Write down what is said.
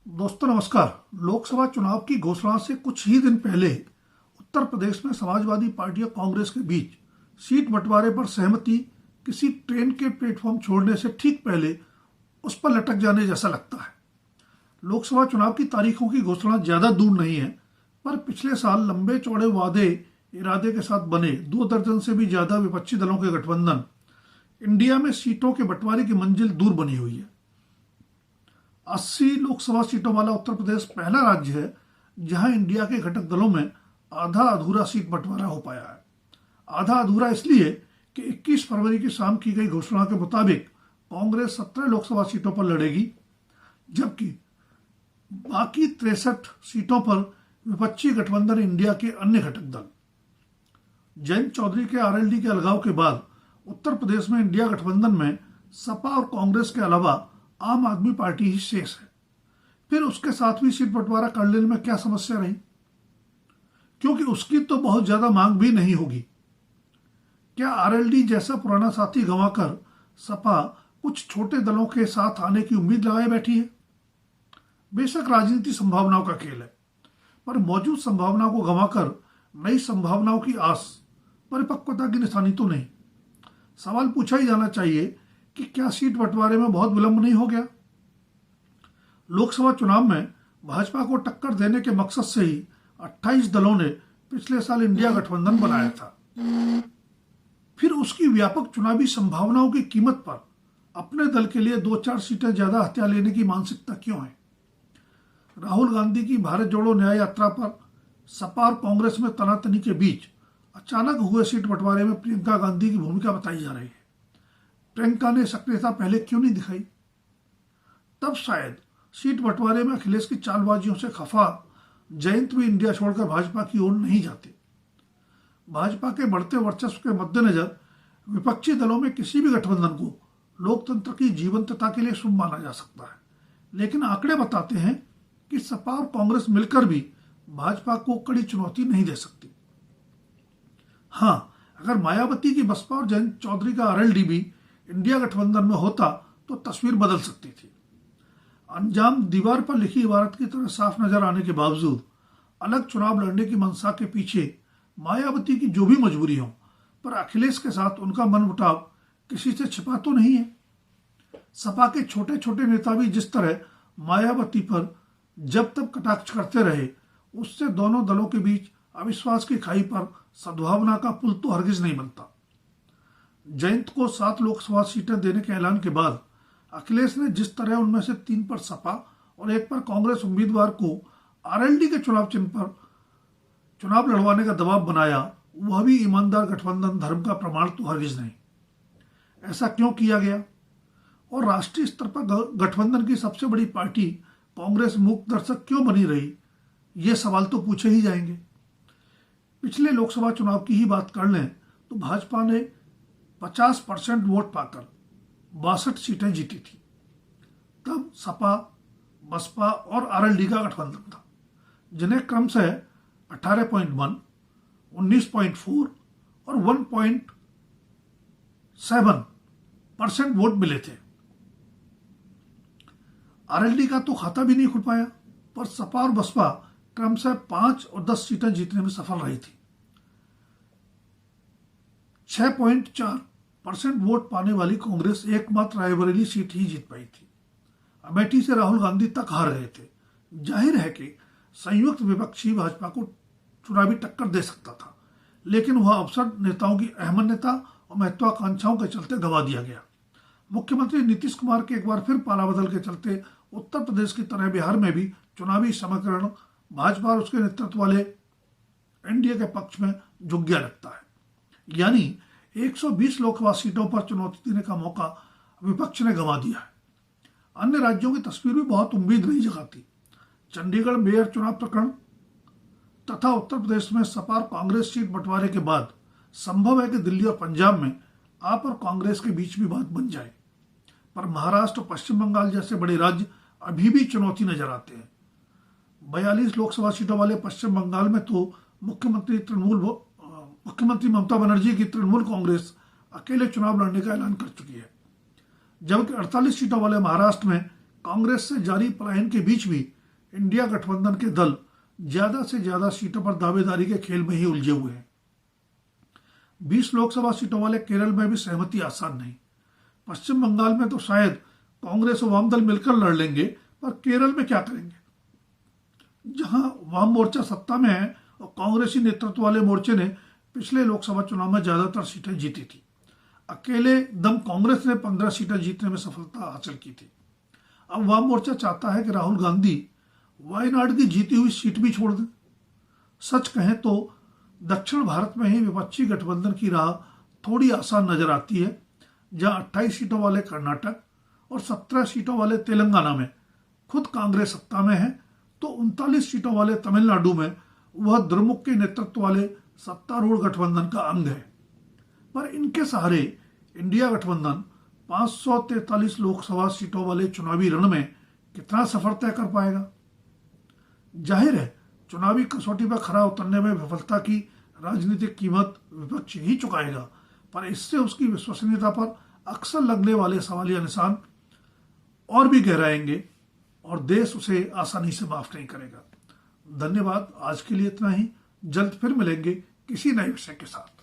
दोस्तों नमस्कार। लोकसभा चुनाव की घोषणा से कुछ ही दिन पहले उत्तर प्रदेश में समाजवादी पार्टी और कांग्रेस के बीच सीट बंटवारे पर सहमति किसी ट्रेन के प्लेटफॉर्म छोड़ने से ठीक पहले उस पर लटक जाने जैसा लगता है। लोकसभा चुनाव की तारीखों की घोषणा ज्यादा दूर नहीं है, पर पिछले साल लंबे चौड़े वादे इरादे के साथ बने 2 दर्जन से भी ज्यादा विपक्षी दलों के गठबंधन इंडिया में सीटों के बंटवारे की मंजिल दूर बनी हुई है। 80 लोकसभा सीटों वाला उत्तर प्रदेश पहला राज्य है जहां इंडिया के घटक दलों में आधा अधूरा सीट बंटवारा हो पाया है। आधा अधूरा इसलिए कि 21 फरवरी की शाम की गई घोषणा के मुताबिक कांग्रेस 17 लोकसभा सीटों पर लड़ेगी, जबकि बाकी 63 सीटों पर विपक्षी गठबंधन इंडिया के अन्य घटक दल। जयंत चौधरी के आरएलडी के अलगाव के बाद उत्तर प्रदेश में इंडिया गठबंधन में सपा और कांग्रेस के अलावा आम आदमी पार्टी ही शेष है। फिर उसके साथ भी सीट बंटवारा कर लेने में क्या समस्या रही, क्योंकि उसकी तो बहुत ज्यादा मांग भी नहीं होगी। क्या आरएलडी जैसा पुराना साथी गंवाकर सपा कुछ छोटे दलों के साथ आने की उम्मीद लगाए बैठी है? बेशक राजनीति संभावनाओं का खेल है, पर मौजूद संभावनाओं को गंवाकर नई संभावनाओं की आस परिपक्वता की निशानी तो नहीं। सवाल पूछा ही जाना चाहिए कि क्या सीट बंटवारे में बहुत विलंब नहीं हो गया? लोकसभा चुनाव में भाजपा को टक्कर देने के मकसद से ही 28 दलों ने पिछले साल इंडिया गठबंधन बनाया था। फिर उसकी व्यापक चुनावी संभावनाओं की कीमत पर अपने दल के लिए 2-4 सीटें ज्यादा हथियार लेने की मानसिकता क्यों है? राहुल गांधी की भारत जोड़ो न्याय यात्रा पर सपा और कांग्रेस में तनातनी के बीच अचानक हुए सीट बंटवारे में प्रियंका गांधी की भूमिका बताई जा रही है। प्रियंका ने सक्रियता पहले क्यों नहीं दिखाई? तब शायद सीट बंटवारे में अखिलेश की चालबाजियों से खफा जयंत भी इंडिया छोड़कर भाजपा की ओर नहीं जाते। भाजपा के बढ़ते वर्चस्व के मद्देनजर विपक्षी दलों में किसी भी गठबंधन को लोकतंत्र की जीवंतता के लिए शुभ माना जा सकता है, लेकिन आंकड़े बताते हैं कि सपा और कांग्रेस मिलकर भी भाजपा को कड़ी चुनौती नहीं दे सकती। हाँ, अगर मायावती की बसपा और जयंत चौधरी का आरएलडी भी इंडिया गठबंधन में होता तो तस्वीर बदल सकती थी। अंजाम दीवार पर लिखी इबारत की तरह साफ नजर आने के बावजूद अलग चुनाव लड़ने की मंशा के पीछे मायावती की जो भी मजबूरी हो, पर अखिलेश के साथ उनका मनमुटाव किसी से छिपा तो नहीं है। सपा के छोटे छोटे नेता भी जिस तरह मायावती पर जब तक कटाक्ष करते रहे, उससे दोनों दलों के बीच अविश्वास की खाई पर सद्भावना का पुल तो हरगिज नहीं बनता। जयंत को 7 लोकसभा सीटें देने के ऐलान के बाद अखिलेश ने जिस तरह उनमें से 3 पर सपा और 1 पर कांग्रेस उम्मीदवार को आरएलडी के चुनाव चिन्ह पर चुनाव लड़वाने का दबाव बनाया, वह भी ईमानदार गठबंधन धर्म का प्रमाण तो हरगिज नहीं। ऐसा क्यों किया गया? और राष्ट्रीय स्तर पर गठबंधन की सबसे बड़ी पार्टी कांग्रेस मूक दर्शक क्यों बनी रही? ये सवाल तो पूछे ही जाएंगे। पिछले लोकसभा चुनाव की ही बात कर लें तो भाजपा ने 50% वोट पाकर 62 सीटें जीती थी। तब सपा, बसपा और आरएलडी का गठबंधन था, जिन्हें क्रमशः 18.1, 19.4 और 1.7% वोट मिले थे। आरएलडी का तो खाता भी नहीं खुल पाया, पर सपा और बसपा क्रमशः 5 और 10 सीटें जीतने में सफल रही थी। 6.4% वोट पाने वाली कांग्रेस एकमात्र रायबरेली सीट ही जीत पाई थी। अमेठी से राहुल गांधी तक हार गए थे। जाहिर है कि संयुक्त विपक्षी भाजपा को चुनावी टक्कर दे सकता था, लेकिन वह अवसर नेताओं की अहमन्यता और महत्वाकांक्षाओं के चलते गंवा दिया गया। मुख्यमंत्री नीतीश कुमार के एक बार फिर पाला बदल के चलते उत्तर प्रदेश की तरह बिहार में भी चुनावी समीकरण भाजपा और उसके नेतृत्व वाले एनडीए के पक्ष में झुक गया लगता है। यानी 120 लोकसभा सीटों पर चुनौती देने का मौका विपक्ष ने गंवा दिया है। अन्य राज्यों की तस्वीर भी बहुत उम्मीद नहीं जगाती। चंडीगढ़ मेयर चुनाव प्रकरण तथा उत्तर प्रदेश में सपा और कांग्रेस सीट बंटवारे के बाद संभव है कि दिल्ली और पंजाब में आप और कांग्रेस के बीच भी बात बन जाए, पर महाराष्ट्र और पश्चिम बंगाल जैसे बड़े राज्य अभी भी चुनौती नजर आते हैं। 42 लोकसभा सीटों वाले पश्चिम बंगाल में तो मुख्यमंत्री ममता बनर्जी की तृणमूल कांग्रेस अकेले चुनाव लड़ने का ऐलान कर चुकी है, जबकि 48 सीटों वाले महाराष्ट्र में कांग्रेस से जारी पलायन के बीच भी इंडिया गठबंधन के दल ज्यादा से ज्यादा सीटों पर दावेदारी के खेल में ही उलझे हुए हैं। 20 लोकसभा सीटों वाले केरल में भी सहमति आसान नहीं। पश्चिम बंगाल में तो शायद कांग्रेस और वाम दल मिलकर लड़ लेंगे, पर केरल में क्या करेंगे, जहां वाम मोर्चा सत्ता में है और कांग्रेसी नेतृत्व वाले मोर्चे ने पिछले लोकसभा चुनाव में ज्यादातर सीटें जीती थी। अकेले दम कांग्रेस ने 15 सीटें जीतने में सफलता हासिल की थी। अब वाम मोर्चा चाहता है कि राहुल गांधी वायनाड की जीती हुई सीट भी छोड़ दें। सच कहें तो दक्षिण भारत में ही विपक्षी गठबंधन की राह थोड़ी आसान नजर आती है, जहां 28 सीटों वाले कर्नाटक और 17 सीटों वाले तेलंगाना में खुद कांग्रेस सत्ता में है, तो 39 सीटों वाले तमिलनाडु में वह द्रमुक के नेतृत्व वाले सत्तारूढ़ गठबंधन का अंग है। पर इनके सहारे इंडिया गठबंधन 543 लोकसभा सीटों वाले चुनावी रण में कितना सफर तय कर पाएगा। जाहिर है चुनावी कसौटी पर खरा उतरने में विफलता की राजनीतिक कीमत विपक्ष ही चुकाएगा, पर इससे उसकी विश्वसनीयता पर अक्सर लगने वाले सवालिया निशान और भी गहराएंगे और देश उसे आसानी से माफ नहीं करेगा। धन्यवाद। आज के लिए इतना ही। जल्द फिर मिलेंगे किसी नए विषय के साथ।